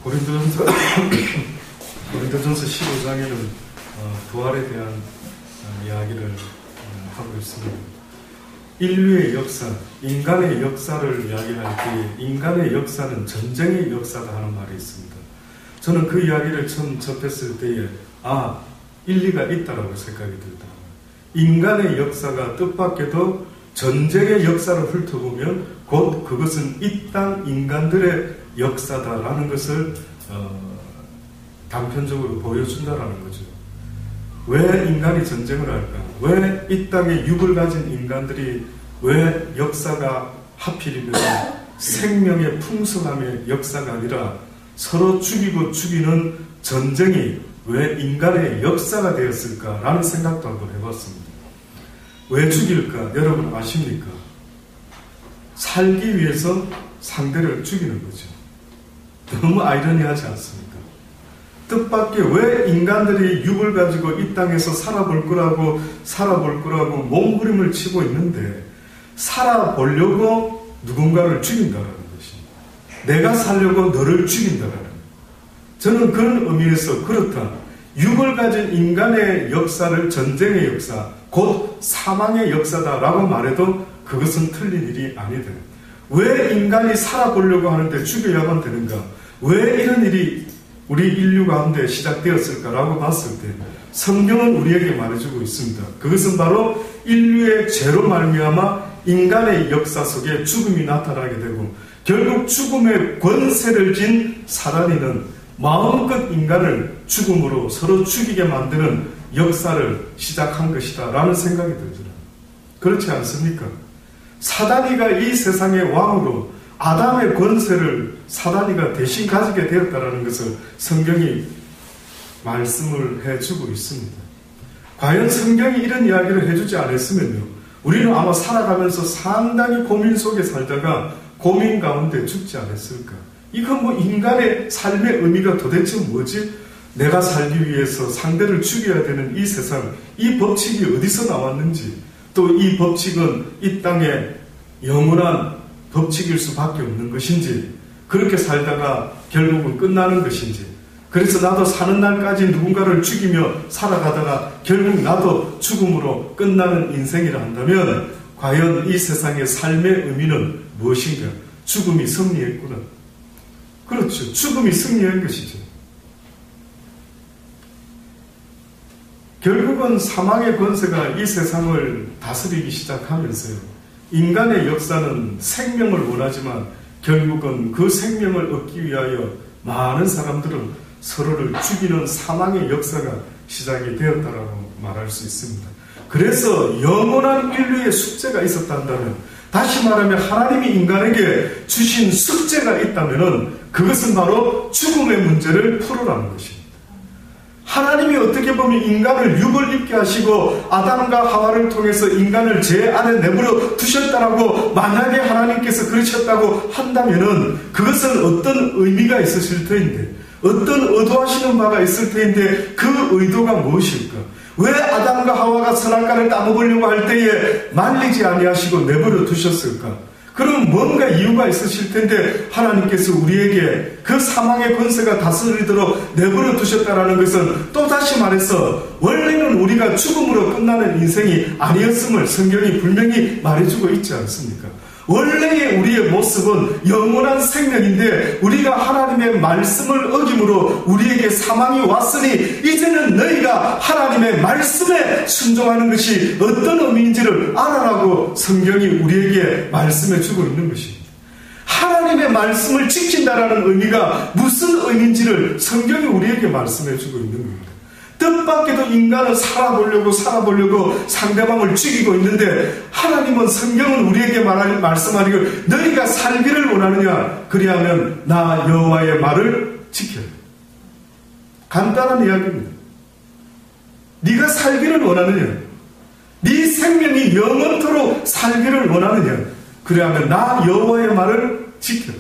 고린도전서 15장에는 부활에 대한 이야기를 하고 있습니다. 인류의 역사, 인간의 역사를 이야기할 때 인간의 역사는 전쟁의 역사다 하는 말이 있습니다. 저는 그 이야기를 처음 접했을 때에 일리가 있다라고 생각이 들더라고요. 인간의 역사가 뜻밖에도 전쟁의 역사를 훑어보면 곧 그것은 이 땅 인간들의 역사다라는 것을 단편적으로 보여준다라는 거죠. 왜 인간이 전쟁을 할까? 왜 이 땅에 육을 가진 인간들이 왜 역사가 하필이면 생명의 풍성함의 역사가 아니라 서로 죽이고 죽이는 전쟁이 왜 인간의 역사가 되었을까라는 생각도 한번 해봤습니다. 왜 죽일까? 여러분 아십니까? 살기 위해서 상대를 죽이는 거죠. 너무 아이러니하지 않습니까? 뜻밖의 왜 인간들이 육을 가지고 이 땅에서 살아볼 거라고 몸부림을 치고 있는데 살아보려고 누군가를 죽인다라는 것입니다. 내가 살려고 너를 죽인다라는 거예요. 저는 그런 의미에서 그렇다. 육을 가진 인간의 역사를 전쟁의 역사, 곧 사망의 역사다라고 말해도 그것은 틀린 일이 아니다. 왜 인간이 살아보려고 하는데 죽여야만 되는가? 왜 이런 일이 우리 인류 가운데 시작되었을까라고 봤을 때 성경은 우리에게 말해주고 있습니다. 그것은 바로 인류의 죄로 말미암아 인간의 역사 속에 죽음이 나타나게 되고 결국 죽음의 권세를 진 사단이는 마음껏 인간을 죽음으로 서로 죽이게 만드는 역사를 시작한 것이다 라는 생각이 들더라. 그렇지 않습니까? 사단이가 이 세상의 왕으로 아담의 권세를 사단이가 대신 가지게 되었다는 것을 성경이 말씀을 해주고 있습니다. 과연 성경이 이런 이야기를 해주지 않았으면요, 우리는 아마 살아가면서 상당히 고민 속에 살다가 고민 가운데 죽지 않았을까? 이건 인간의 삶의 의미가 도대체 뭐지? 내가 살기 위해서 상대를 죽여야 되는 이 세상, 이 법칙이 어디서 나왔는지, 또 이 법칙은 이 땅에 영원한 법칙일 수밖에 없는 것인지, 그렇게 살다가 결국은 끝나는 것인지, 그래서 나도 사는 날까지 누군가를 죽이며 살아가다가 결국 나도 죽음으로 끝나는 인생이라 한다면 과연 이 세상의 삶의 의미는 무엇인가? 죽음이 승리했구나. 그렇죠. 죽음이 승리한 것이죠. 결국은 사망의 권세가 이 세상을 다스리기 시작하면서요, 인간의 역사는 생명을 원하지만 결국은 그 생명을 얻기 위하여 많은 사람들은 서로를 죽이는 사망의 역사가 시작이 되었다라고 말할 수 있습니다. 그래서 영원한 인류의 숙제가 있었다면, 다시 말하면 하나님이 인간에게 주신 숙제가 있다면 그것은 바로 죽음의 문제를 풀어라는 것입니다. 하나님이 어떻게 보면 인간을 육을 입게 하시고 아담과 하와를 통해서 인간을 죄 안에 내버려 두셨다라고 만약에 하나님께서 그러셨다고 한다면은 그것은 어떤 의미가 있으실 터인데, 어떤 의도하시는 바가 있을 터인데 그 의도가 무엇일까? 왜 아담과 하와가 선악과를 따먹으려고 할 때에 말리지 아니하시고 내버려 두셨을까? 그럼 뭔가 이유가 있으실 텐데 하나님께서 우리에게 그 사망의 권세가 다스리도록 내버려 두셨다는 것은 또 다시 말해서 원래는 우리가 죽음으로 끝나는 인생이 아니었음을 성경이 분명히 말해주고 있지 않습니까? 원래의 우리의 모습은 영원한 생명인데 우리가 하나님의 말씀을 어김으로 우리에게 사망이 왔으니 이제는 너희가 하나님의 말씀에 순종하는 것이 어떤 의미인지를 알아라고 성경이 우리에게 말씀해 주고 있는 것입니다. 하나님의 말씀을 지킨다라는 의미가 무슨 의미인지를 성경이 우리에게 말씀해 주고 있는 겁니다. 뜻밖에도 인간은 살아보려고 상대방을 죽이고 있는데 하나님은 성경은 우리에게 말씀하기를 너희가 살기를 원하느냐? 그리하면 나 여호와의 말을 지켜라. 간단한 이야기입니다. 네가 살기를 원하느냐? 네 생명이 영원토록 살기를 원하느냐? 그리하면 나 여호와의 말을 지켜라.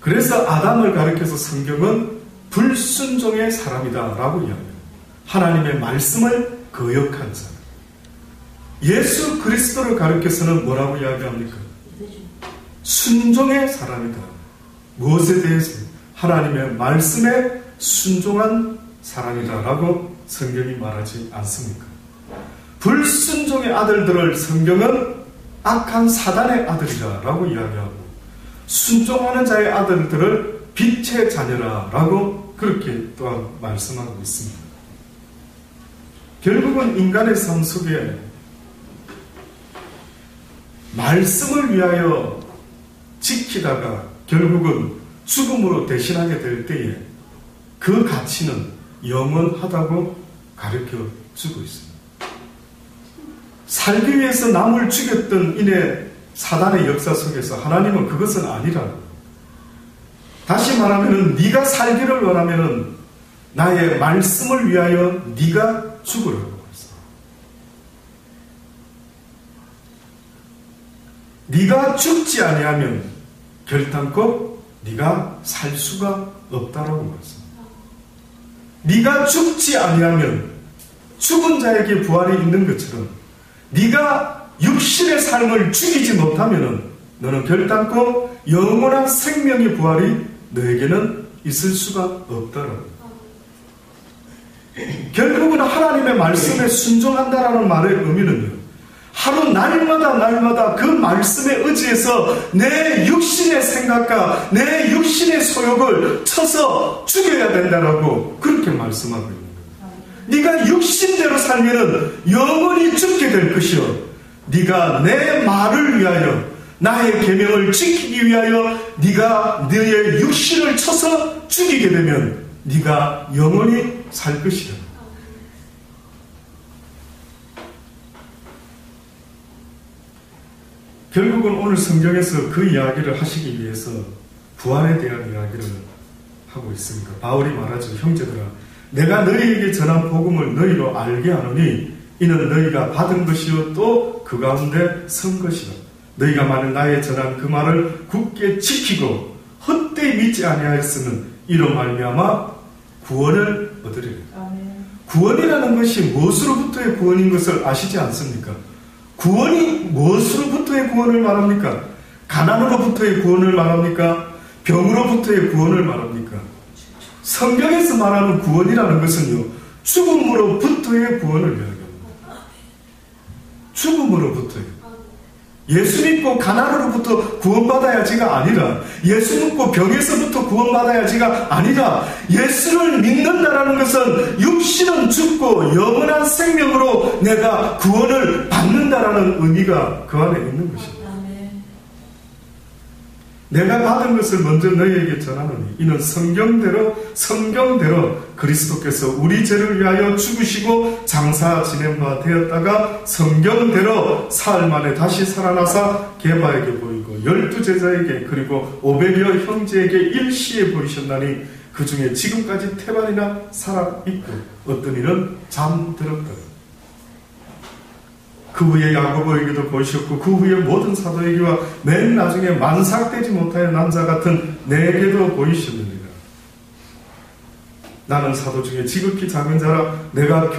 그래서 아담을 가리켜서 성경은 불순종의 사람이다 라고 이야기합니다. 하나님의 말씀을 거역한 사람. 예수 그리스도를 가리켜서는 뭐라고 이야기합니까? 순종의 사람이다. 무엇에 대해서? 하나님의 말씀에 순종한 사람이다라고 성경이 말하지 않습니까? 불순종의 아들들을 성경은 악한 사단의 아들이라고 이야기하고, 순종하는 자의 아들들을 빛의 자녀라라고 그렇게 또한 말씀하고 있습니다. 결국은 인간의 삶 속에 말씀을 위하여 지키다가 결국은 죽음으로 대신하게 될 때에 그 가치는 영원하다고 가르쳐 주고 있습니다. 살기 위해서 남을 죽였던 이내 사단의 역사 속에서 하나님은 그것은 아니라고. 다시 말하면 네가 살기를 원하면 나의 말씀을 위하여 네가 죽으라고 했습니다. 네가 죽지 아니하면 결단코 네가 살 수가 없다라고 말했습니다. 네가 죽지 아니하면 죽은 자에게 부활이 있는 것처럼 네가 육신의 삶을 죽이지 못하면 너는 결단코 영원한 생명의 부활이 너에게는 있을 수가 없다라고. 결국은 하나님의 말씀에 순종한다라는 말의 의미는요, 하루 날마다 그 말씀에 의지해서 내 육신의 생각과 내 육신의 소욕을 쳐서 죽여야 된다라고 그렇게 말씀하고 있는 거예요. 네가 육신대로 살면은 영원히 죽게 될 것이요, 네가 내 말을 위하여 나의 계명을 지키기 위하여 네가 너의 육신을 쳐서 죽이게 되면 네가 영원히 살 것이다. 결국은 오늘 성경에서 그 이야기를 하시기 위해서 부활에 대한 이야기를 하고 있습니다. 바울이 말하죠. 형제들아, 내가 너희에게 전한 복음을 너희로 알게 하노니 이는 너희가 받은 것이요 또 그 가운데 선 것이라. 너희가 만일 나의 전한 그 말을 굳게 지키고 헛되이 믿지 아니하였으면 이로 말미암아 구원을 얻으리라. 구원이라는 것이 무엇으로부터의 구원인 것을 아시지 않습니까? 구원이 무엇으로부터의 구원을 말합니까? 가난으로부터의 구원을 말합니까? 병으로부터의 구원을 말합니까? 성경에서 말하는 구원이라는 것은요, 죽음으로부터의 구원을 이야기합니다. 죽음으로부터요. 예수 믿고 가난으로부터 구원받아야지가 아니라, 예수 믿고 병에서부터 구원받아야지가 아니라, 예수를 믿는다라는 것은 육신은 죽고 영원한 생명으로 내가 구원을 받는다라는 의미가 그 안에 있는 것입니다. 내가 받은 것을 먼저 너희에게 전하노니 이는 성경대로 그리스도께서 우리 죄를 위하여 죽으시고 장사 지낸 바 되었다가 성경대로 사흘 만에 다시 살아나사 게바에게 보이고 12제자에게 그리고 500여 형제에게 일시에 보이셨나니 그 중에 지금까지 태반이나 살아있고 어떤 이는 잠들었다. 그 후에 야고보에게도 보이셨고 그 후에 모든 사도에게와 맨 나중에 만삭되지 못하여 난 자 같은 내게도 보이셨느니라. 나는 사도 중에 지극히 작은 자라 내가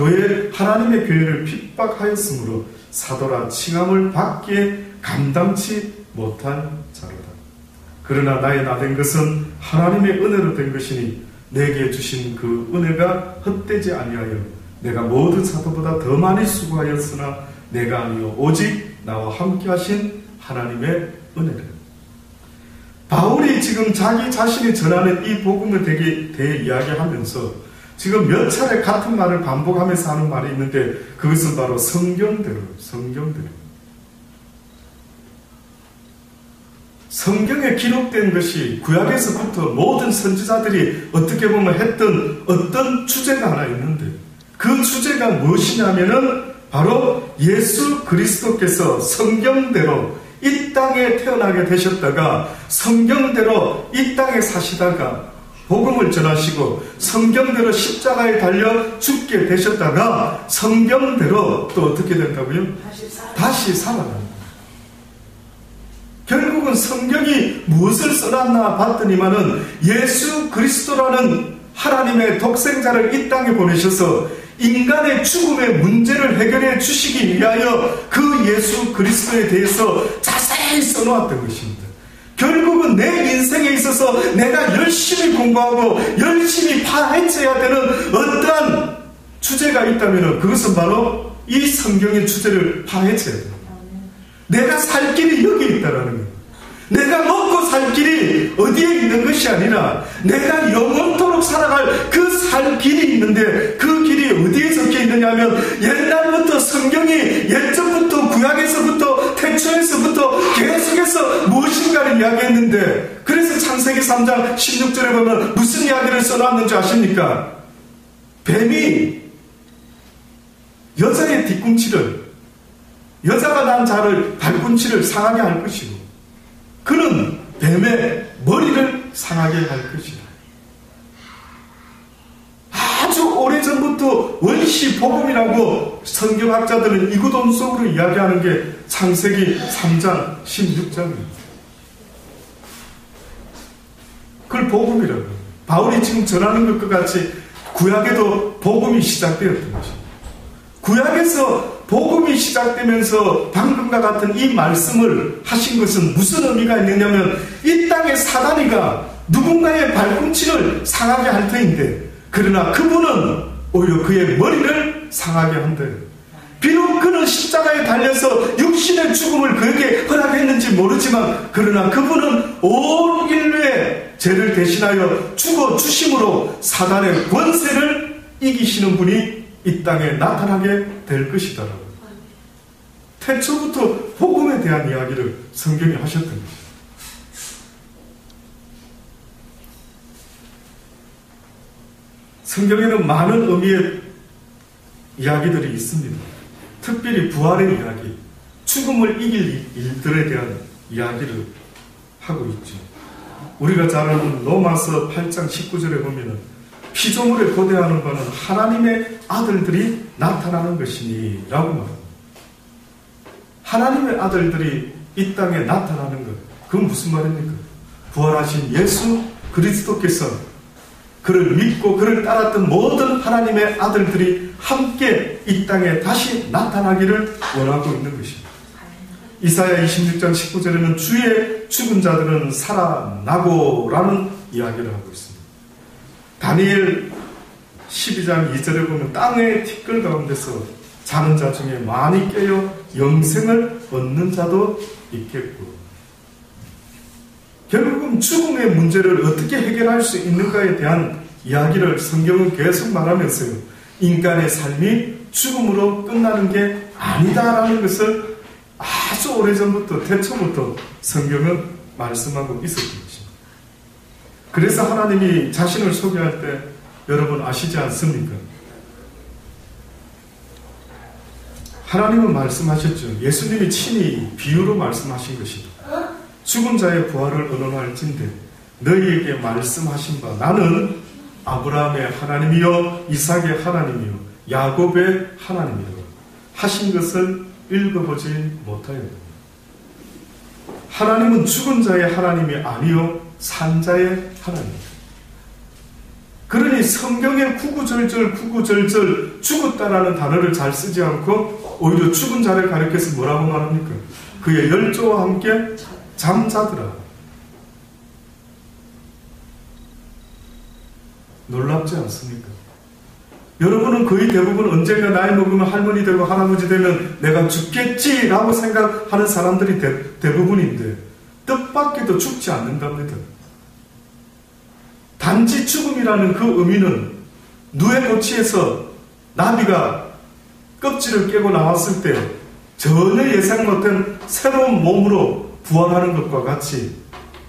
하나님의 교회를 핍박하였으므로 사도라 칭함을 받기에 감당치 못한 자로다. 그러나 나의 나된 것은 하나님의 은혜로 된 것이니 내게 주신 그 은혜가 헛되지 아니하여 내가 모든 사도보다 더 많이 수고하였으나 내가 아니요 오직 나와 함께 하신 하나님의 은혜를. 바울이 지금 자기 자신이 전하는 이 복음에 대해 이야기하면서 지금 몇 차례 같은 말을 반복하면서 하는 말이 있는데 그것은 바로 성경대로. 성경에 기록된 것이 구약에서부터 모든 선지자들이 어떻게 보면 했던 어떤 주제가 하나 있는데 그 주제가 무엇이냐면은 바로 예수 그리스도께서 성경대로 이 땅에 태어나게 되셨다가 성경대로 이 땅에 사시다가 복음을 전하시고 성경대로 십자가에 달려 죽게 되셨다가 성경대로 또 어떻게 된다고요? 다시 살아납니다. 결국은 성경이 무엇을 써놨나 봤더니만은 예수 그리스도라는 하나님의 독생자를 이 땅에 보내셔서 인간의 죽음의 문제를 해결해 주시기 위하여 그 예수 그리스도에 대해서 자세히 철저히 써놓았던 것입니다. 결국은 내 인생에 있어서 내가 열심히 공부하고 열심히 파헤쳐야 되는 어떠한 주제가 있다면 그것은 바로 이 성경의 주제를 파헤쳐야 됩니다. 내가 살 길이 여기 있다라는 거예요. 내가 먹고 살 길이 어디에 있는 것이 아니라 내가 영원토록 살아갈 그 살 길이 있는데 그 길이 어디에 적혀 있느냐 하면 옛날부터 성경이 옛적부터 구약에서부터 태초에서부터 계속해서 무엇인가를 이야기했는데 그래서 창세기 3장 16절에 보면 무슨 이야기를 써놨는지 아십니까? 뱀이 여자의 뒤꿈치를 여자가 낳은 자를 발꿈치를 상하게 할 것이고 그는 뱀의 머리를 상하게 할 것이다. 아주 오래전부터 원시 복음이라고 성경학자들은 이구동 속으로 이야기하는 게 창세기 3장 16장입니다. 그걸 복음이라고 해요. 바울이 지금 전하는 것과 같이 구약에도 복음이 시작되었던 것입니다. 구약에서 복음이 시작되면서 방금과 같은 이 말씀을 하신 것은 무슨 의미가 있느냐면 이 땅의 사단이가 누군가의 발꿈치를 상하게 할 터인데 그러나 그분은 오히려 그의 머리를 상하게 한대요. 비록 그는 십자가에 달려서 육신의 죽음을 그에게 허락했는지 모르지만 그러나 그분은 온 인류의 죄를 대신하여 죽어주심으로 사단의 권세를 이기시는 분이 이 땅에 나타나게 될 것이다라고. 태초부터 복음에 대한 이야기를 성경이 하셨던 것입니다. 성경에는 많은 의미의 이야기들이 있습니다. 특별히 부활의 이야기, 죽음을 이길 일들에 대한 이야기를 하고 있죠. 우리가 잘 아는 로마서 8장 19절에 보면 피조물에 고대하는 바는 하나님의 아들들이 나타나는 것이니 라고 말합니다. 하나님의 아들들이 이 땅에 나타나는 것, 그건 무슨 말입니까? 부활하신 예수 그리스도께서 그를 믿고 그를 따랐던 모든 하나님의 아들들이 함께 이 땅에 다시 나타나기를 원하고 있는 것입니다. 이사야 26장 19절에는 주의 죽은 자들은 살아나고 라는 이야기를 하고 있습니다. 다니엘 12장 2절에 보면 땅의 티끌 가운데서 자는 자 중에 많이 깨어 영생을 얻는 자도 있겠고, 결국은 죽음의 문제를 어떻게 해결할 수 있는가에 대한 이야기를 성경은 계속 말하면서요, 인간의 삶이 죽음으로 끝나는 게 아니다라는 것을 아주 오래전부터 태초부터 성경은 말씀하고 있었던 것입니다. 그래서 하나님이 자신을 소개할 때 여러분 아시지 않습니까? 하나님은 말씀하셨죠. 예수님이 친히 비유로 말씀하신 것입니다. 죽은 자의 부활을 언언할진대 너희에게 말씀하신 바 나는 아브라함의 하나님이요 이삭의 하나님이요 야곱의 하나님이요 하신 것을 읽어보지 못하였다. 하나님은 죽은 자의 하나님이 아니요 산 자의 하나님이다. 그러니 성경에 구구절절 죽었다라는 단어를 잘 쓰지 않고 오히려 죽은 자를 가리켜서 뭐라고 말합니까? 그의 열조와 함께 잠자더라. 놀랍지 않습니까? 여러분은 거의 대부분 언젠가 나이 먹으면 할머니 되고 할아버지 되면 내가 죽겠지라고 생각하는 사람들이 대부분인데 뜻밖에도 죽지 않는답니다. 단지 죽음이라는 그 의미는 누에 고치에서 나비가 껍질을 깨고 나왔을 때 전혀 예상 못한 새로운 몸으로 부활하는 것과 같이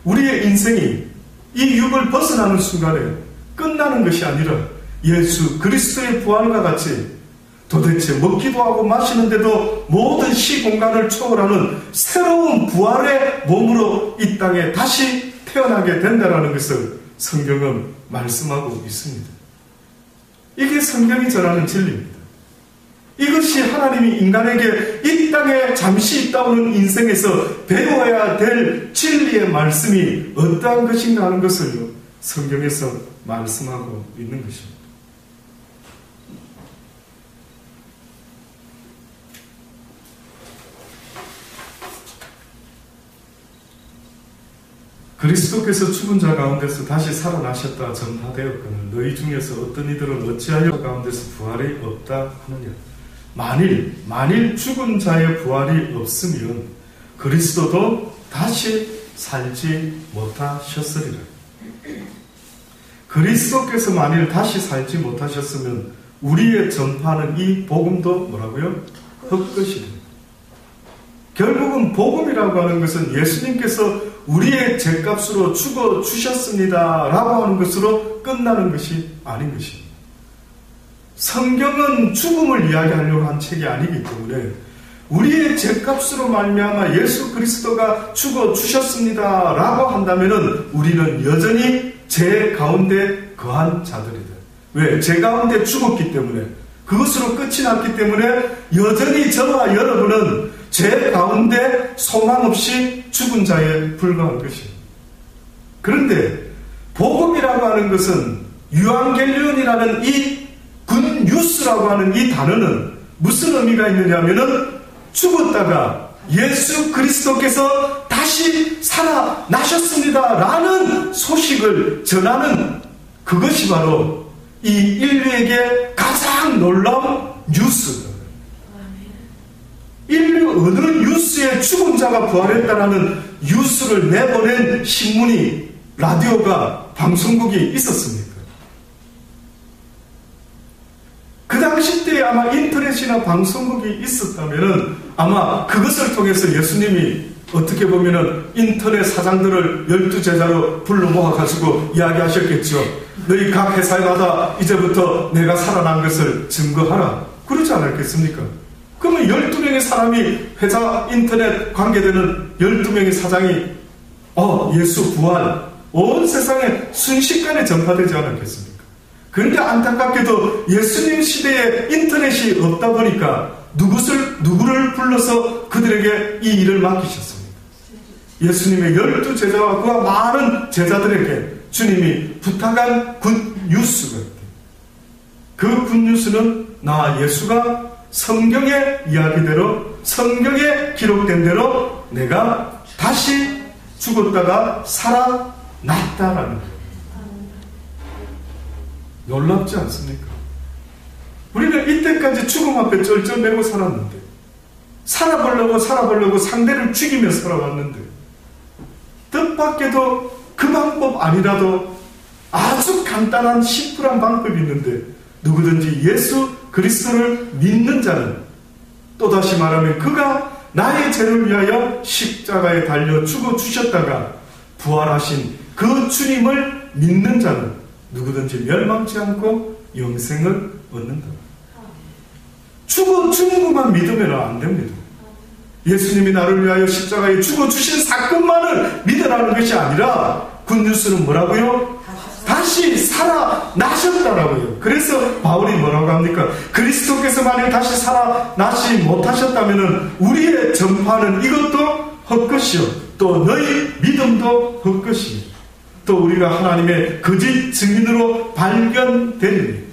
우리의 인생이 이 육을 벗어나는 순간에 끝나는 것이 아니라 예수 그리스도의 부활과 같이 도대체 먹기도 하고 마시는데도 모든 시공간을 초월하는 새로운 부활의 몸으로 이 땅에 다시 태어나게 된다는 것을 성경은 말씀하고 있습니다. 이게 성경이 전하는 진리입니다. 이것이 하나님이 인간에게 이 땅에 잠시 있다 오는 인생에서 배워야 될 진리의 말씀이 어떠한 것인가 하는 것을 성경에서 말씀하고 있는 것입니다. 그리스도께서 죽은 자 가운데서 다시 살아나셨다 전파되었거늘 너희 중에서 어떤 이들은 어찌하여 가운데서 부활이 없다 하느냐. 만일 죽은 자의 부활이 없으면 그리스도도 다시 살지 못하셨으리라. 그리스도께서 만일 다시 살지 못하셨으면 우리의 전파하는 이 복음도 뭐라고요? 헛것이다. 결국은 복음이라고 하는 것은 예수님께서 우리의 죄값으로 죽어주셨습니다 라고 하는 것으로 끝나는 것이 아닌 것입니다. 성경은 죽음을 이야기하려고 한 책이 아니기 때문에 우리의 죄값으로 말미암아 예수 그리스도가 죽어주셨습니다 라고 한다면 우리는 여전히 죄 가운데 거한 자들이다. 왜? 죄 가운데 죽었기 때문에, 그것으로 끝이 났기 때문에 여전히 저와 여러분은 죄 가운데 소망 없이 죽은 자에 불과한 것입니다. 그런데 복음이라고 하는 것은 유앙겔리온이라는 이 굿뉴스라고 하는 이 단어는 무슨 의미가 있느냐면은 죽었다가 예수 그리스도께서 다시 살아나셨습니다 라는 소식을 전하는 그것이 바로 이 인류에게 가장 놀라운 뉴스다. 인류 어느 뉴스에 죽은 자가 부활했다라는 뉴스를 내보낸 신문이, 라디오가, 방송국이 있었습니까? 그 당시 때에 아마 인터넷이나 방송국이 있었다면 아마 그것을 통해서 예수님이 어떻게 보면은 인터넷 사장들을 12제자로 불러 모아가지고 이야기하셨겠죠. 너희 각 회사마다 이제부터 내가 살아난 것을 증거하라. 그러지 않았겠습니까? 그러면 12명의 사람이 회사 인터넷 관계되는 12명의 사장이 예수 부활 온 세상에 순식간에 전파되지 않았겠습니까? 그런데 안타깝게도 예수님 시대에 인터넷이 없다 보니까 누구를 불러서 그들에게 이 일을 맡기셨습니다. 예수님의 12제자와 그와 많은 제자들에게 주님이 부탁한 굿뉴스가 있대요. 그 굿뉴스는 나 예수가 성경의 이야기대로, 성경에 기록된 대로 내가 다시 죽었다가 살아났다라는 거예요. 놀랍지 않습니까? 우리는 이때까지 죽음 앞에 쩔쩔매고 살았는데, 살아보려고 상대를 죽이며 살아왔는데, 뜻밖에도 그 방법 아니라도 아주 간단한 심플한 방법이 있는데, 누구든지 예수 그리스도를 믿는 자는, 또다시 말하면 그가 나의 죄를 위하여 십자가에 달려 죽어주셨다가 부활하신 그 주님을 믿는 자는 누구든지 멸망치 않고 영생을 얻는다. 죽은 것만 믿으면 안 됩니다. 예수님이 나를 위하여 십자가에 죽어주신 사건만을 믿으라는 것이 아니라 굿뉴스는 뭐라고요? 다시 살아나셨다라고요. 그래서 바울이 뭐라고 합니까? 그리스도께서 만약 다시 살아나시 못하셨다면 우리의 전파는 이것도 헛것이요, 또 너희 믿음도 헛것이요, 또 우리가 하나님의 거짓 증인으로 발견되리니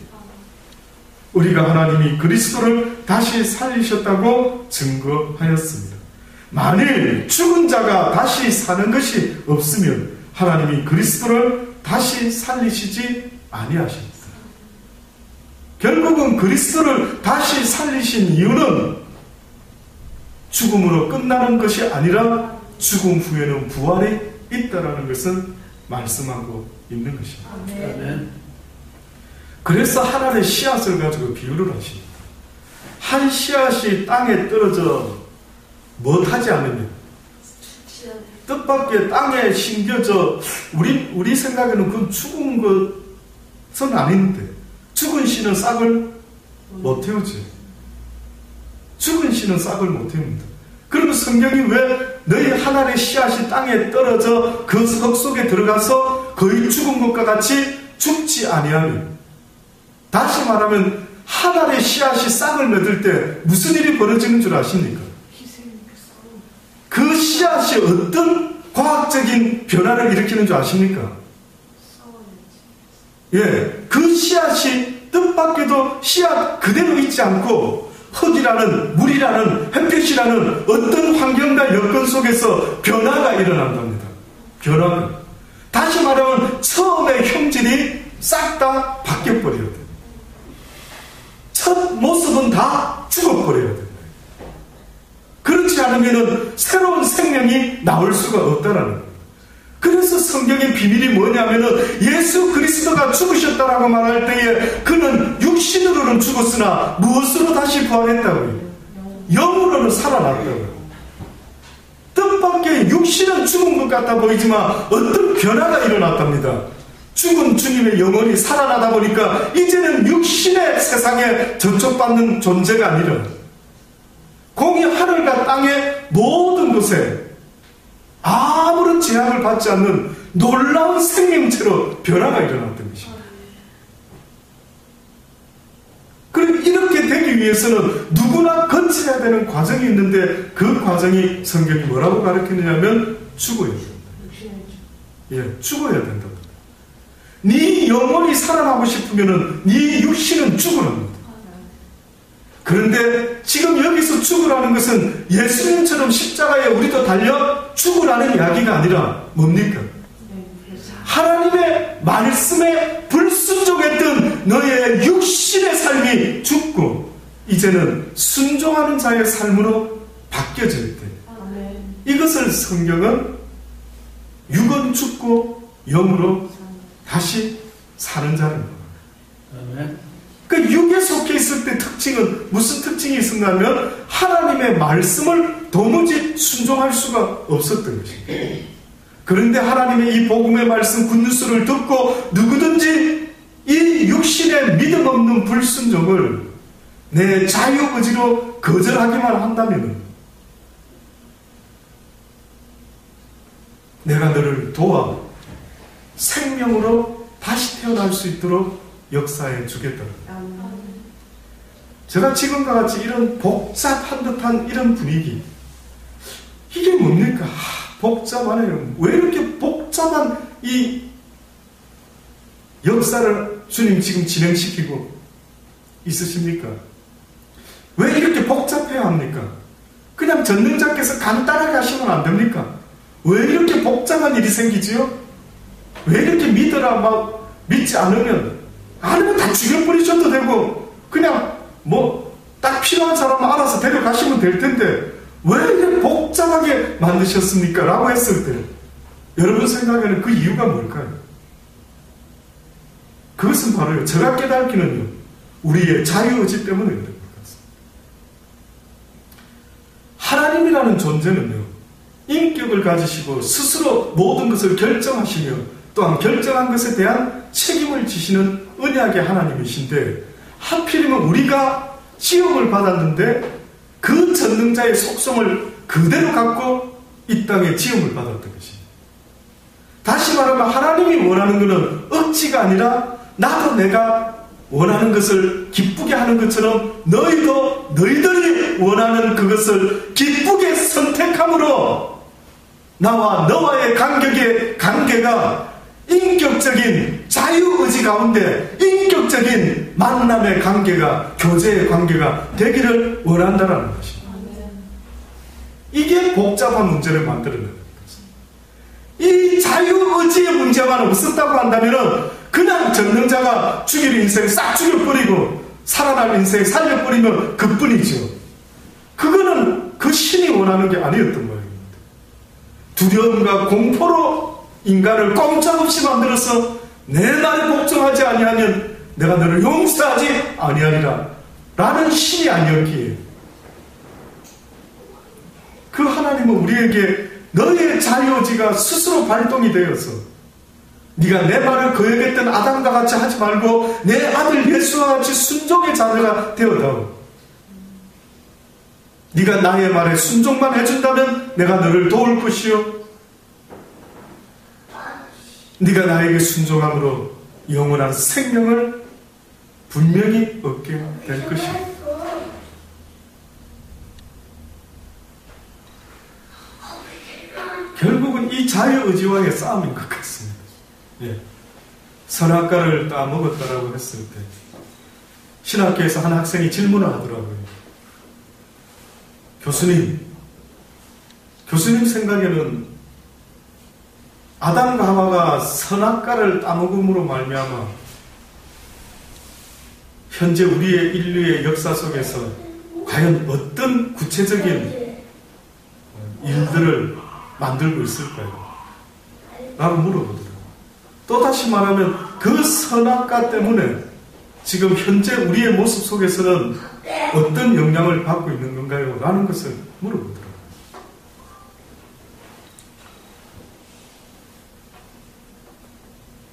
우리가 하나님이 그리스도를 다시 살리셨다고 증거하였습니다. 만일 죽은 자가 다시 사는 것이 없으면 하나님이 그리스도를 다시 살리시지 아니하십니다. 결국은 그리스도를 다시 살리신 이유는 죽음으로 끝나는 것이 아니라 죽음 후에는 부활이 있다라는 것을 말씀하고 있는 것입니다. 아멘. 그래서 하나의 씨앗을 가지고 비유를 하십니다. 한 씨앗이 땅에 떨어져 못하지 않으면, 뜻밖의 땅에 심겨져, 우리 생각에는 그건 죽은 것은 아닌데, 죽은 씨는 싹을 못 태우지. 죽은 씨는 싹을 못 태웁니다. 그리고 성경이 왜 너희 하나의 씨앗이 땅에 떨어져 그 흙 속에 들어가서 거의 죽은 것과 같이 죽지 아니하며, 다시 말하면 하나의 씨앗이 싹을 맺을 때 무슨 일이 벌어지는 줄 아십니까? 그 씨앗이 어떤 과학적인 변화를 일으키는 줄 아십니까? 그 씨앗이 뜻밖에도 씨앗 그대로 있지 않고 흙이라는, 물이라는, 햇볕이라는 어떤 환경과 여건 속에서 변화가 일어난답니다. 변화가. 다시 말하면 처음의 형질이 싹 다 바뀌어버려야 돼. 첫 모습은 다 죽어버려야 돼. 그렇지 않으면 새로운 생명이 나올 수가 없다라는 거예요. 그래서 성경의 비밀이 뭐냐면은 예수 그리스도가 죽으셨다라고 말할 때에 그는 육신으로는 죽었으나 무엇으로 다시 부활했다고요? 영으로는 살아났다고요. 뜻밖의 육신은 죽은 것 같아 보이지만 어떤 변화가 일어났답니다. 죽은 주님의 영혼이 살아나다 보니까 이제는 육신의 세상에 저촉받는 존재가 아니라 공이 하늘과 땅의 모든 곳에 아무런 제약을 받지 않는 놀라운 생명체로 변화가 일어났던 것입니다. 그리고 이렇게 되기 위해서는 누구나 거쳐야 되는 과정이 있는데 그 과정이 성경이 뭐라고 가르치느냐면 죽어야 된다. 예, 죽어야 된다. 네 영혼이 살아나고 싶으면 네 육신은 죽으랍니다. 그런데 지금 여기서 죽으라는 것은 예수님처럼 십자가에 우리도 달려 죽으라는 이야기가 아니라 뭡니까? 하나님의 말씀에 불순종했던 너의 육신의 삶이 죽고 이제는 순종하는 자의 삶으로 바뀌어질 때 이것을 성경은 육은 죽고 영으로 다시 사는 자는 거예요. 그 육에 속해 있을 때 특징은 무슨 특징이 있었나 하면 하나님의 말씀을 도무지 순종할 수가 없었던 것입니다. 그런데 하나님의 이 복음의 말씀 굿뉴스를 듣고 누구든지 이 육신의 믿음 없는 불순종을 내 자유의지로 거절하기만 한다면 내가 너를 도와 생명으로 다시 태어날 수 있도록 역사해 주겠다. 제가 지금과 같이 이런 복잡한 듯한 이런 분위기 이게 뭡니까? 복잡하네요. 왜 이렇게 복잡한 이 역사를 주님 지금 진행시키고 있으십니까? 왜 이렇게 복잡해야 합니까? 그냥 전능자께서 간단하게 하시면 안 됩니까? 왜 이렇게 복잡한 일이 생기지요? 왜 이렇게 믿으라 막 믿지 않으면 다 죽여버리셔도 되고 그냥 딱 필요한 사람 알아서 데려가시면 될 텐데 왜 이렇게 복잡하게 만드셨습니까? 라고 했을 때 여러분 생각에는 그 이유가 뭘까요? 그것은 바로요 제가 깨닫기는요 우리의 자유의지 때문에 그런 것 같습니다. 하나님이라는 존재는요 인격을 가지시고 스스로 모든 것을 결정하시며 또한 결정한 것에 대한 책임을 지시는 언약의 하나님이신데 하필이면 우리가 시험을 받았는데 그 전능자의 속성을 그대로 갖고 이 땅에 지음을 받았던 것입니다. 다시 말하면 하나님이 원하는 것은 억지가 아니라 나도 내가 원하는 것을 기쁘게 하는 것처럼 너희도 너희들이 원하는 그것을 기쁘게 선택함으로 나와 너와의 관계가 인격적인 자유의지 가운데 인격적인 만남의 관계가 교제의 관계가 되기를 원한다는 것입니다. 이게 복잡한 문제를 만들어내는 것입니다. 이 자유의지의 문제만 없었다고 한다면 그냥 전능자가 죽일 인생 싹 죽여버리고 살아날 인생 살려버리면 그뿐이죠. 그거는 그 신이 원하는 게 아니었던 모양입니다. 두려움과 공포로 인간을 꼼짝없이 만들어서 내 말에 복종하지 아니하면 내가 너를 용서하지 아니하리라 라는 신이 아니었기에 그 하나님은 우리에게 너의 자유의지가 스스로 발동이 되어서 네가 내 말을 거역했던 아담과 같이 하지 말고 내 아들 예수와 같이 순종의 자녀가 되어다오. 네가 나의 말에 순종만 해준다면 내가 너를 도울 것이요 네가 나에게 순종함으로 영원한 생명을 분명히 얻게 될 것이다. 결국은 이 자유의지와의 싸움인 것 같습니다. 예. 선악과를 따먹었다라고 했을 때 신학교에서 한 학생이 질문을 하더라고요. 교수님 생각에는 아담과 하와가 선악과를 따먹음으로 말미암아 현재 우리의 인류의 역사 속에서 과연 어떤 구체적인 일들을 만들고 있을까요? 라고 물어보더라고요. 또다시 말하면 그 선악과 때문에 지금 현재 우리의 모습 속에서는 어떤 영향을 받고 있는 건가요? 라는 것을 물어보더라고요.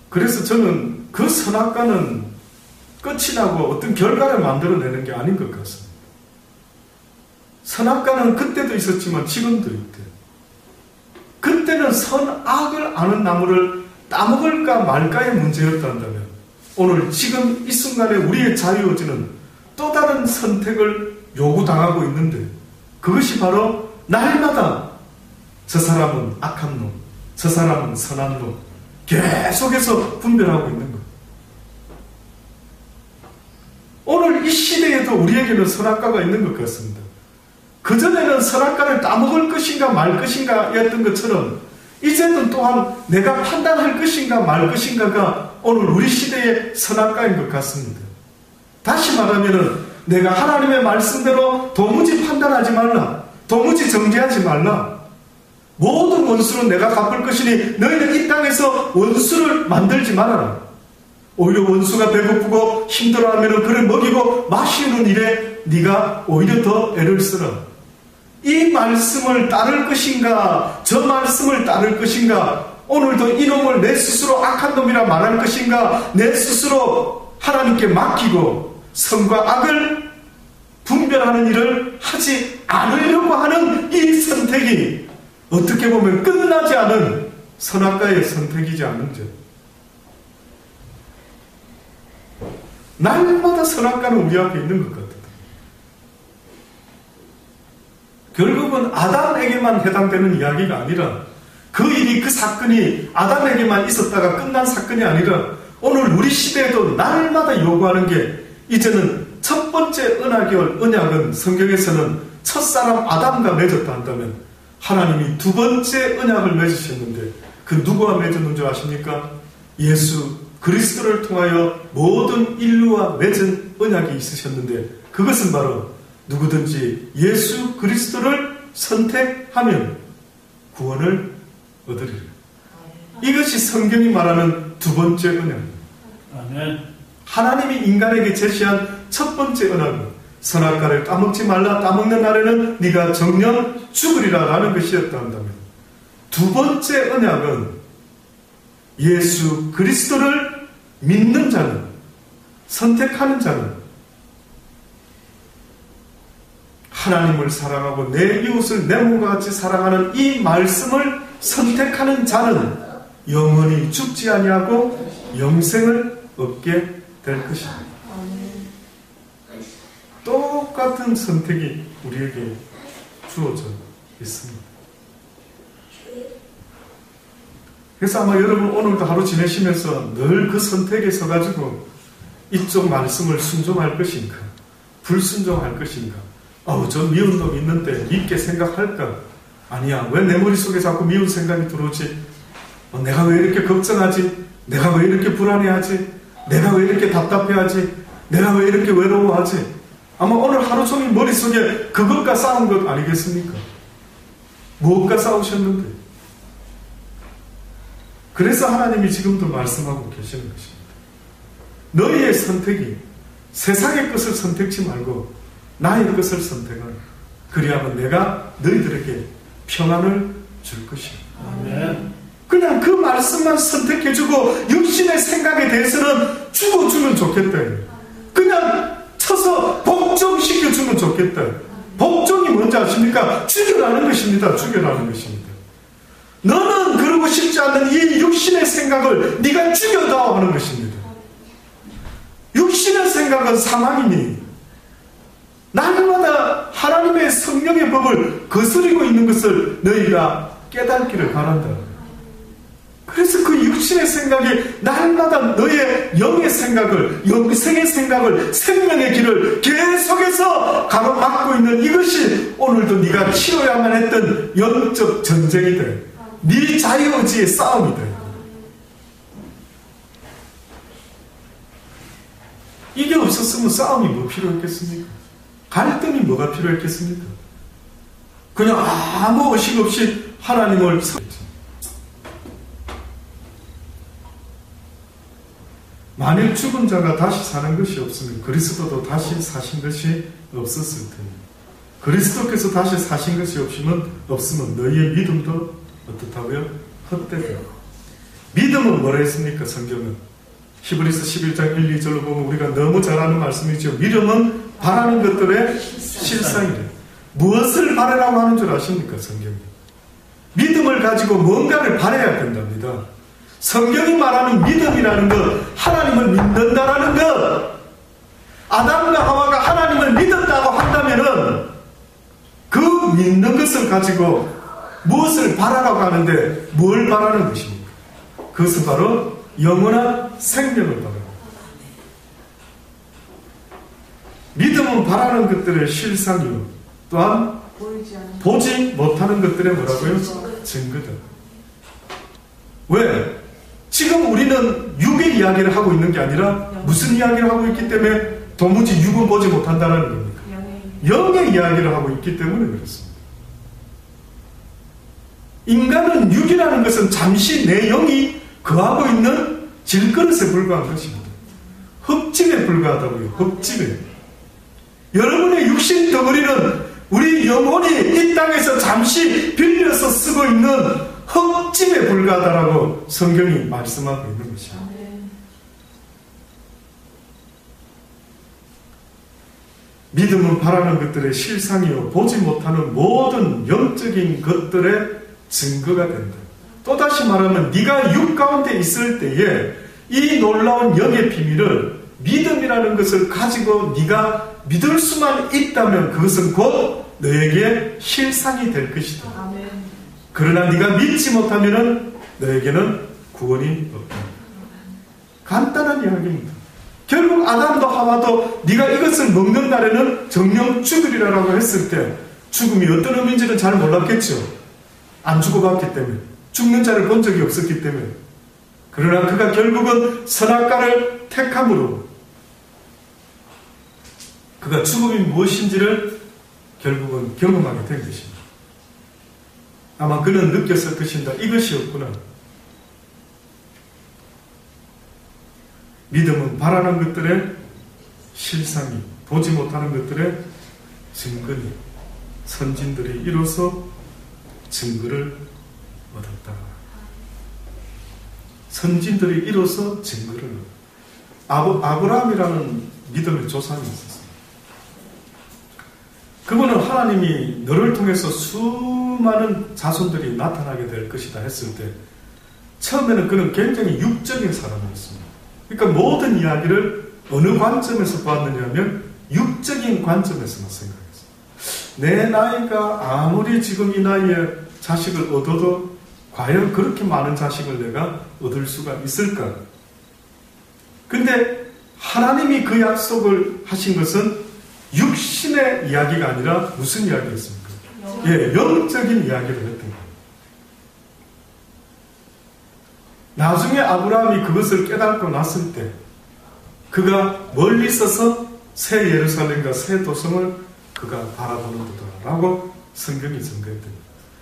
그래서 저는 그 선악과는 끝이 나고 어떤 결과를 만들어내는 게 아닌 것 같습니다. 선악과는 그때도 있었지만 지금도 있대요. 그때는 선악을 아는 나무를 따먹을까 말까의 문제였다면 오늘 지금 이 순간에 우리의 자유의지는 또 다른 선택을 요구당하고 있는데 그것이 바로 날마다 저 사람은 악한 놈, 저 사람은 선한 놈 계속해서 분별하고 있는 것. 오늘 이 시대에도 우리에게는 선악과가 있는 것 같습니다. 그전에는 선악과를 따먹을 것인가 말 것인가 였던 것처럼 이제는 또한 내가 판단할 것인가 말 것인가가 오늘 우리 시대의 선악과인 것 같습니다. 다시 말하면 내가 하나님의 말씀대로 도무지 판단하지 말라. 도무지 정죄하지 말라. 모든 원수는 내가 갚을 것이니 너희는 이 땅에서 원수를 만들지 말아라. 오히려 원수가 배고프고 힘들어하면 그를 먹이고 마시는 일에 네가 오히려 더 애를 쓰라. 이 말씀을 따를 것인가 저 말씀을 따를 것인가 오늘도 이놈을 내 스스로 악한 놈이라 말할 것인가 내 스스로 하나님께 맡기고 선과 악을 분별하는 일을 하지 않으려고 하는 이 선택이 어떻게 보면 끝나지 않은 선악과의 선택이지 않은지. 날마다 선악과는 우리 앞에 있는 것 같아요. 결국은 아담에게만 해당되는 이야기가 아니라 그 일이 그 사건이 아담에게만 있었다가 끝난 사건이 아니라 오늘 우리 시대에도 날마다 요구하는 게 이제는 첫 번째 언약은 성경에서는 첫사람 아담과 맺었다 한다면 하나님이 두 번째 언약을 맺으셨는데 그 누구와 맺었는 줄 아십니까? 예수 그리스도를 통하여 모든 인류와 맺은 언약이 있으셨는데 그것은 바로 누구든지 예수 그리스도를 선택하면 구원을 얻으리라. 이것이 성경이 말하는 두 번째 언약입니다. 아멘. 하나님이 인간에게 제시한 첫 번째 언약은 선악과를 따먹지 말라. 따먹는 날에는 네가 정녕 죽으리라 라는 것이었다 한다면 두 번째 언약은 예수 그리스도를 믿는 자는 선택하는 자는 하나님을 사랑하고 내 이웃을 내 몸과 같이 사랑하는 이 말씀을 선택하는 자는 영원히 죽지 아니하고 영생을 얻게 될 것입니다. 똑같은 선택이 우리에게 주어져 있습니다. 그래서 아마 여러분 오늘도 하루 지내시면서 늘 그 선택에 서가지고 이쪽 말씀을 순종할 것인가 불순종할 것인가 저 미운 놈 있는데 믿게 생각할까? 아니야. 왜 내 머릿속에 자꾸 미운 생각이 들어오지? 내가 왜 이렇게 걱정하지? 내가 왜 이렇게 불안해하지? 내가 왜 이렇게 답답해하지? 내가 왜 이렇게 외로워하지? 아마 오늘 하루 종일 머릿속에 그것과 싸운 것 아니겠습니까? 무엇과 싸우셨는데? 그래서 하나님이 지금도 말씀하고 계시는 것입니다. 너희의 선택이 세상의 것을 선택지 말고 나의 것을 선택하라. 그리하면 내가 너희들에게 평안을 줄 것이야. 아멘. 그냥 그 말씀만 선택해주고 육신의 생각에 대해서는 죽어주면 좋겠다. 그냥 쳐서 복종시켜주면 좋겠다. 복종이 뭔지 아십니까? 죽여라는 것입니다. 죽여라는 것입니다. 너는 그러고 싶지 않는 이 육신의 생각을 네가 죽여다 하는 것입니다. 육신의 생각은 사망이니 날마다 하나님의 성령의 법을 거스리고 있는 것을 너희가 깨닫기를 바란다. 그래서 그 육신의 생각이 날마다 너의 영의 생각을, 영생의 생각을, 생명의 길을 계속해서 가로막고 있는 이것이 오늘도 네가 치러야만 했던 영적 전쟁이다. 네 자유의지의 싸움이다. 이게 없었으면 싸움이 뭐 필요했겠습니까? 갈등이 뭐가 필요했겠습니까? 그냥 아무 의식 없이 하나님을 만일 죽은 자가 다시 사는 것이 없으면 그리스도도 다시 사신 것이 없었을 테니 그리스도께서 다시 사신 것이 없으면 너희의 믿음도 어떻다고요? 헛되다. 믿음은 뭐라 했습니까? 성경은 히브리서 11장 1, 2절로 보면 우리가 너무 잘 아는 말씀이죠. 믿음은 바라는 것들의 실상이래. 무엇을 바라라고 하는 줄 아십니까? 성경이 믿음을 가지고 뭔가를 바라야 된답니다. 성경이 말하는 믿음이라는 것, 하나님을 믿는다라는 것, 아담과 하와가 하나님을 믿었다고 한다면은 그 믿는 것을 가지고 무엇을 바라라고 하는데 뭘 바라는 것입니까? 그것은 바로 영원한 생명을 바라는 것. 믿음은 바라는 것들의 실상이요 또한 보지 못하는 것들의 뭐라고요? 증거다. 왜? 지금 우리는 육의 이야기를 하고 있는 게 아니라 무슨 이야기를 하고 있기 때문에 도무지 육은 보지 못한다는 겁니까? 영의 이야기를 하고 있기 때문에 그렇습니다. 인간은 육이라는 것은 잠시 내 영이 거하고 있는 질그릇에 불과한 것입니다. 흙집에 불과하다고요. 흙집에. 여러분의 육신 덩어리는 우리 영혼이 이 땅에서 잠시 빌려서 쓰고 있는 흙집에 불과하다라고 성경이 말씀하고 있는 것입니다. 믿음은 바라는 것들의 실상이요 보지 못하는 모든 영적인 것들의 증거가 된다. 또다시 말하면 네가 육 가운데 있을 때에 이 놀라운 영의 비밀을 믿음이라는 것을 가지고 네가 믿을 수만 있다면 그것은 곧 너에게 실상이 될 것이다. 아멘. 그러나 네가 믿지 못하면 너에게는 구원이 없다. 간단한 이야기입니다. 결국 아담도 하와도 네가 이것을 먹는 날에는 정령 죽으리라고 했을 때 죽음이 어떤 의미인지는 잘 몰랐겠죠. 안 죽어봤기 때문에. 죽는 자를 본 적이 없었기 때문에. 그러나 그가 결국은 선악과를 택함으로 그가 죽음이 무엇인지를 결국은 경험하게 된 것입니다. 아마 그는 느꼈을 것인가 이것이었구나. 믿음은 바라는 것들의 실상이 보지 못하는 것들의 증거니 선진들이 이로써 증거를 얻었다. 선진들이 이로써 증거를 얻었다. 아브라함이라는 믿음의 조상이 있었어요. 그분은 하나님이 너를 통해서 수많은 자손들이 나타나게 될 것이다 했을 때 처음에는 그는 굉장히 육적인 사람이었습니다. 그러니까 모든 이야기를 어느 관점에서 보았느냐면 육적인 관점에서만 생각했어요. 내 나이가 아무리 지금 이 나이에 자식을 얻어도 과연 그렇게 많은 자식을 내가 얻을 수가 있을까? 근데 하나님이 그 약속을 하신 것은 육신의 이야기가 아니라 무슨 이야기였습니까? 영적인 이야기를 했던 거예요. 나중에 아브라함이 그것을 깨닫고 났을 때 그가 멀리 있어서 새 예루살렘과 새 도성을 그가 바라보는 거다라고 성경이 증거했던 거예요.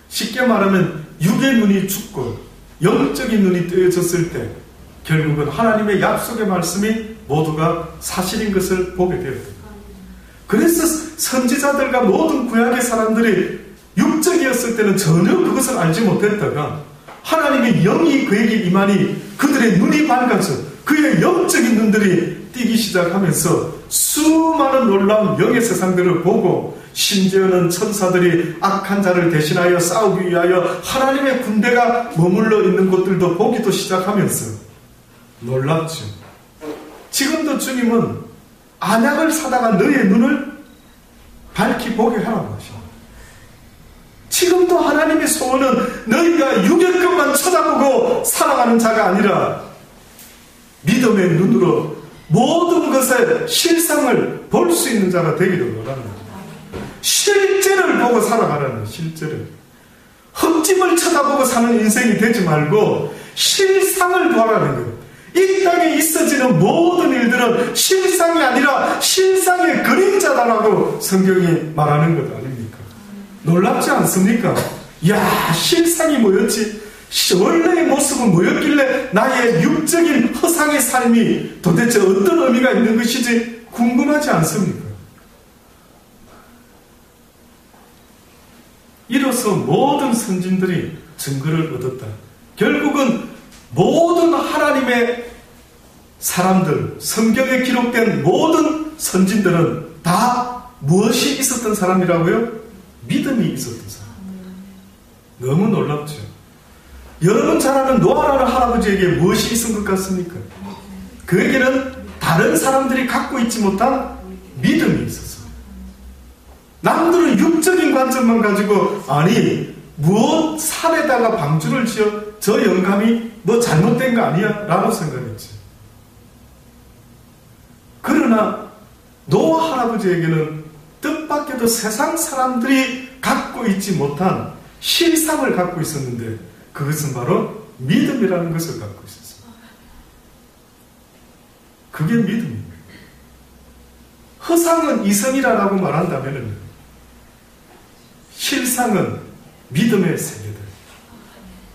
쉽게 말하면 육의 눈이 죽고 영적인 눈이 뜨여졌을 때 결국은 하나님의 약속의 말씀이 모두가 사실인 것을 보게 되었던 거예요. 그래서 선지자들과 모든 구약의 사람들이 육적이었을 때는 전혀 그것을 알지 못했다가 하나님의 영이 그에게 임하니 그들의 눈이 밝아져 그의 영적인 눈들이 띄기 시작하면서 수많은 놀라운 영의 세상들을 보고 심지어는 천사들이 악한 자를 대신하여 싸우기 위하여 하나님의 군대가 머물러 있는 곳들도 보기도 시작하면서 놀랍죠. 지금도 주님은 안약을 사다가 너의 눈을 밝히 보게 하라고 하십니다. 지금도 하나님의 소원은 너희가 육의 것만 쳐다보고 살아가는 자가 아니라 믿음의 눈으로 모든 것의 실상을 볼 수 있는 자가 되기를 원하는 거예요. 실제를 보고 살아가라는 실제를. 흠집을 쳐다보고 사는 인생이 되지 말고 실상을 보라는 거예요. 이 땅에 있어지는 모든 일들은 실상이 아니라 실상의 그림자다라고 성경이 말하는 것 아닙니까? 놀랍지 않습니까? 야, 실상이 뭐였지? 원래의 모습은 뭐였길래 나의 육적인 허상의 삶이 도대체 어떤 의미가 있는 것이지 궁금하지 않습니까? 이로써 모든 선진들이 증거를 얻었다. 결국은 모든 하나님의 사람들, 성경에 기록된 모든 선진들은 다 무엇이 있었던 사람이라고요? 믿음이 있었던 사람. 너무 놀랍죠. 여러분 잘 아는 노아라는 할아버지에게 무엇이 있은 것 같습니까? 그에게는 다른 사람들이 갖고 있지 못한 믿음이 있었어요. 남들은 육적인 관점만 가지고 아니 무엇 산에다가 방주를 지어 저 영감이 뭐 잘못된 거 아니야? 라고 생각했지. 그러나 노아 할아버지에게는 뜻밖에도 세상 사람들이 갖고 있지 못한 실상을 갖고 있었는데 그것은 바로 믿음이라는 것을 갖고 있었어요. 그게 믿음입니다. 허상은 이성이라고 말한다면 실상은 믿음의 세계다.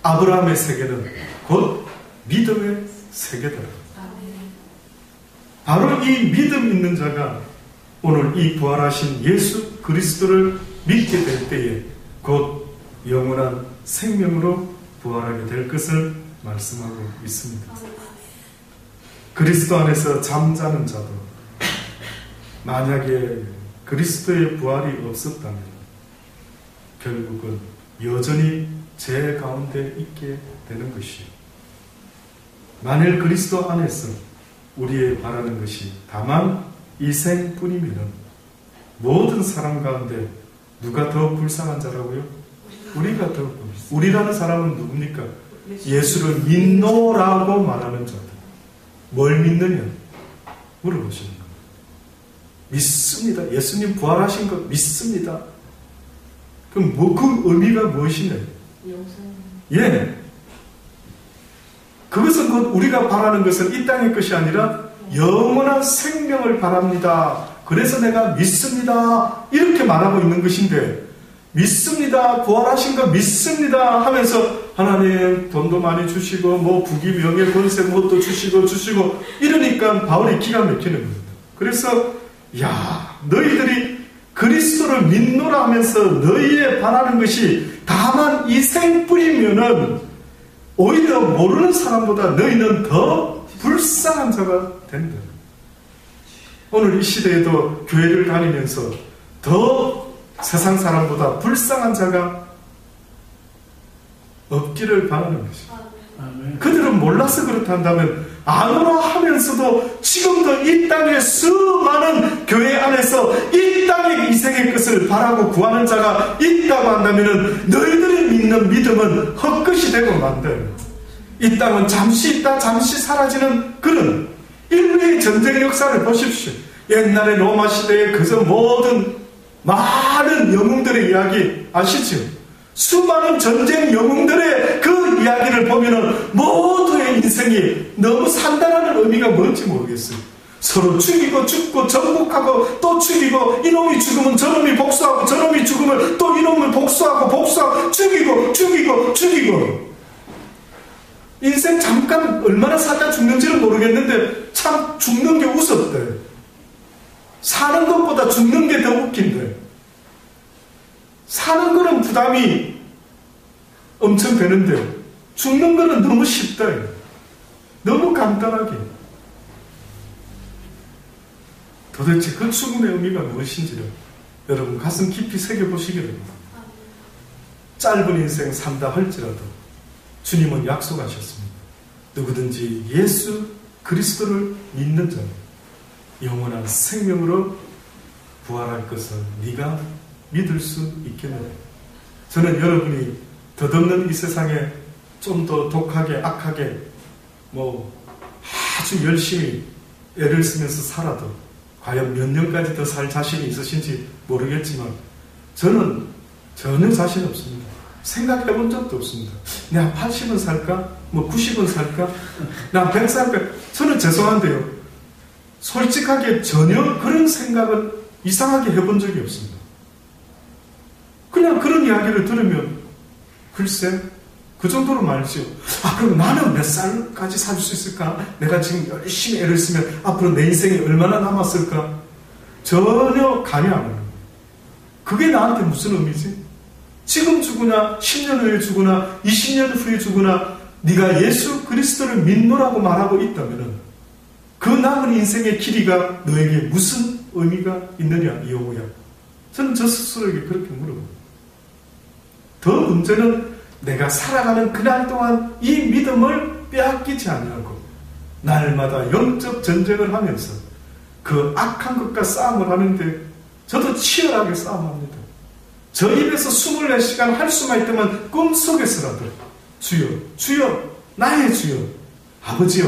아브라함의 세계는 곧 믿음의 세계다. 바로 이 믿음 있는 자가 오늘 이 부활하신 예수 그리스도를 믿게 될 때에 곧 영원한 생명으로 부활하게 될 것을 말씀하고 있습니다. 그리스도 안에서 잠자는 자도 만약에 그리스도의 부활이 없었다면 결국은 여전히 죄 가운데 있게 되는 것이요. 만일 그리스도 안에서 우리의 바라는 것이 다만 이 생뿐이면 모든 사람 가운데 누가 더 불쌍한 자라고요? 우리가 더 불쌍한. 우리라는 사람은 누굽니까? 예수를 믿노라고 말하는 자들. 뭘 믿느냐? 물어보시는 겁니다. 믿습니다. 예수님 부활하신 것 믿습니다. 그럼 그 의미가 무엇이냐? 예. 그것은 곧 우리가 바라는 것은 이 땅의 것이 아니라 영원한 생명을 바랍니다. 그래서 내가 믿습니다. 이렇게 말하고 있는 것인데 믿습니다. 부활하신 거 믿습니다. 하면서 하나님 돈도 많이 주시고 뭐 부귀 명예 권세 뭣도 주시고 이러니까 바울이 기가 막히는 겁니다. 그래서 야 너희들이 그리스도를 믿노라 하면서 너희의 바라는 것이 다만 이 생뿐이면은 오히려 모르는 사람보다 너희는 더 불쌍한 자가 된다. 오늘 이 시대에도 교회를 다니면서 더 세상 사람보다 불쌍한 자가 없기를 바라는 것입니다. 그들은 몰라서 그렇다면 아노라 하면서도 지금도 이 땅의 수많은 교회 안에서 이 땅의 이생의 것을 바라고 구하는 자가 있다고 한다면 너희들이 믿는 믿음은 헛것이 되고 만다. 이 땅은 잠시 있다 잠시 사라지는 그런 인류의 전쟁 역사를 보십시오. 옛날에 로마 시대에 그저 모든 많은 영웅들의 이야기 아시죠? 수많은 전쟁 영웅들의 그 이야기를 보면은 모두의 인생이 너무 산다라는 의미가 뭔지 모르겠어요. 서로 죽이고 죽고 정복하고 또 죽이고 이놈이 죽으면 저놈이 복수하고 저놈이 죽으면 또 이놈을 복수하고 죽이고 인생 잠깐 얼마나 살다 죽는지는 모르겠는데 참 죽는 게 웃었대. 사는 것보다 죽는 게 더 웃긴데 사는 거는 부담이 엄청 되는데 죽는 거는 너무 쉽다. 너무 간단하게. 도대체 그 죽음의 의미가 무엇인지를 여러분 가슴 깊이 새겨보시기 바랍니다. 짧은 인생 산다 할지라도 주님은 약속하셨습니다. 누구든지 예수 그리스도를 믿는 자는 영원한 생명으로 부활할 것을 네가 믿을 수 있겠느냐. 저는 여러분이 덧없는 이 세상에 좀 더 독하게 악하게 아주 열심히 애를 쓰면서 살아도 과연 몇 년까지 더 살 자신이 있으신지 모르겠지만 저는 전혀 자신 없습니다. 생각해 본 적도 없습니다. 내가 80은 살까? 뭐 90은 살까? 나 100 살까? 저는 죄송한데요. 솔직하게 전혀 그런 생각을 이상하게 해본 적이 없습니다. 그냥 그런 이야기를 들으면 글쎄 그 정도로 말이죠. 그럼 나는 몇 살까지 살 수 있을까? 내가 지금 열심히 애를 쓰면 앞으로 내 인생이 얼마나 남았을까? 전혀 감이 안 오는 거예요. 그게 나한테 무슨 의미지? 지금 죽으나 10년 후에 죽으나 20년 후에 죽으나 네가 예수 그리스도를 믿노라고 말하고 있다면 그 남은 인생의 길이가 너에게 무슨 의미가 있느냐 이 여호야. 저는 저 스스로에게 그렇게 물어봐요. 더 문제는 내가 살아가는 그날 동안 이 믿음을 빼앗기지 아니하고 날마다 영적 전쟁을 하면서 그 악한 것과 싸움을 하는데 저도 치열하게 싸움합니다. 저 입에서 24시간 할 수만 있다면 꿈속에서라도 주여, 주여, 나의 주여, 아버지여,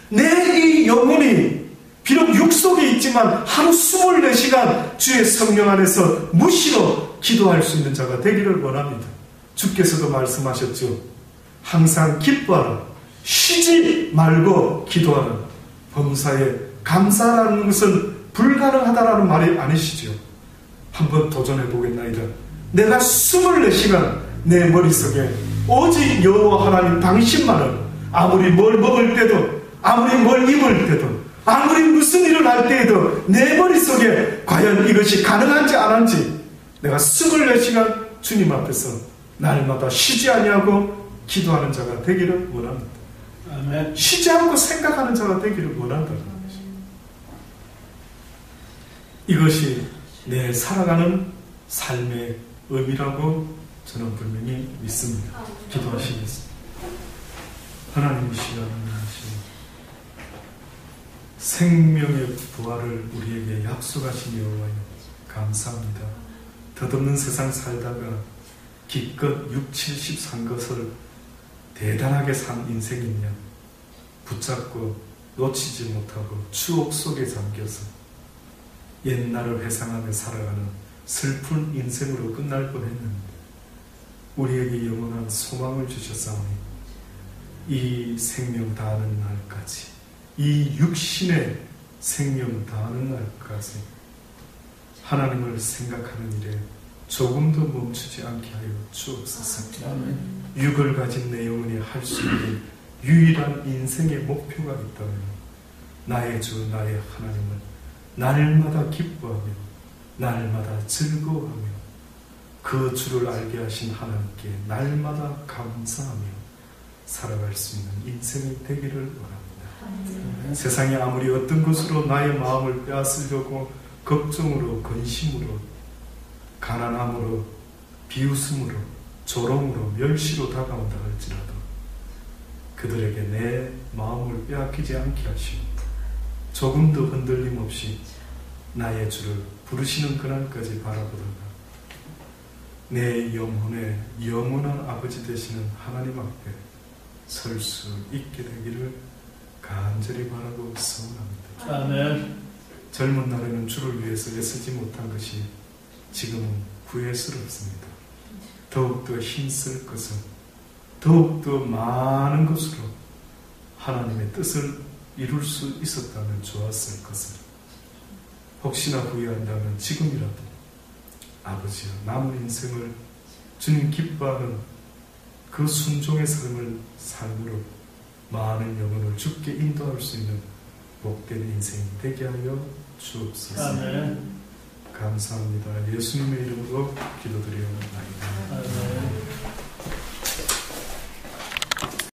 내 이 영혼이 비록 육속에 있지만 하루 24시간 주의 성령 안에서 무시로 기도할 수 있는 자가 되기를 원합니다. 주께서도 말씀하셨죠. 항상 기뻐하라. 쉬지 말고 기도하라. 범사에 감사라는 것은 불가능하다라는 말이 아니시죠. 한번 도전해 보겠나이다. 내가 24시간 내 머릿속에 오직 여호와 하나님 당신만을 아무리 뭘 먹을 때도 아무리 뭘 입을 때도 아무리 무슨 일을 할 때에도 내 머릿속에 과연 이것이 가능한지 안 한지 내가 24시간 주님 앞에서 날마다 쉬지 아니하고 기도하는 자가 되기를 원합니다. 아멘. 쉬지 않고 생각하는 자가 되기를 원한다는 것입니다. 이것이 내 살아가는 삶의 의미라고 저는 분명히 믿습니다. 기도하시겠습니다. 하나님 이 시간 생명의 부활을 우리에게 약속하신 여호와여 감사합니다. 덧없는 세상 살다가 기껏 6, 70 산 것을 대단하게 산 인생이냐 붙잡고 놓치지 못하고 추억 속에 잠겨서 옛날을 회상하며 살아가는 슬픈 인생으로 끝날 뻔했는데 우리에게 영원한 소망을 주셨사오니 이 생명 다하는 날까지 이 육신의 생명 다하는 날까지 하나님을 생각하는 일에 조금도 멈추지 않게 하여 주옵소서. 육을 가진 내 영혼이 할 수 있는 유일한 인생의 목표가 있다면 나의 주 나의 하나님을 날마다 기뻐하며 날마다 즐거워하며 그 주를 알게 하신 하나님께 날마다 감사하며 살아갈 수 있는 인생이 되기를 원합니다. 세상에 아무리 어떤 것으로 나의 마음을 빼앗으려고 걱정으로 근심으로 가난함으로 비웃음으로 조롱으로 멸시로 다가온다 할지라도 그들에게 내 마음을 빼앗기지 않게 하시고 조금도 흔들림 없이 나의 주를 부르시는 그날까지 바라보다가 내 영혼의 영원한 아버지 되시는 하나님 앞에 설 수 있게 되기를 간절히 바라고 소원합니다. 아멘. 젊은 날에는 주를 위해서 애쓰지 못한 것이 지금은 후회스럽습니다. 더욱더 힘쓸 것은 더욱더 많은 것으로 하나님의 뜻을 이룰 수 있었다면 좋았을 것을 혹시나 후회한다면 지금이라도 아버지여 남은 인생을 주님 기뻐하는 그 순종의 삶으로 많은 영혼을 주께 인도할 수 있는 복된 인생이 되게 하여 주옵소서. 아멘. 감사합니다. 예수님의 이름으로 기도드리옵나이다.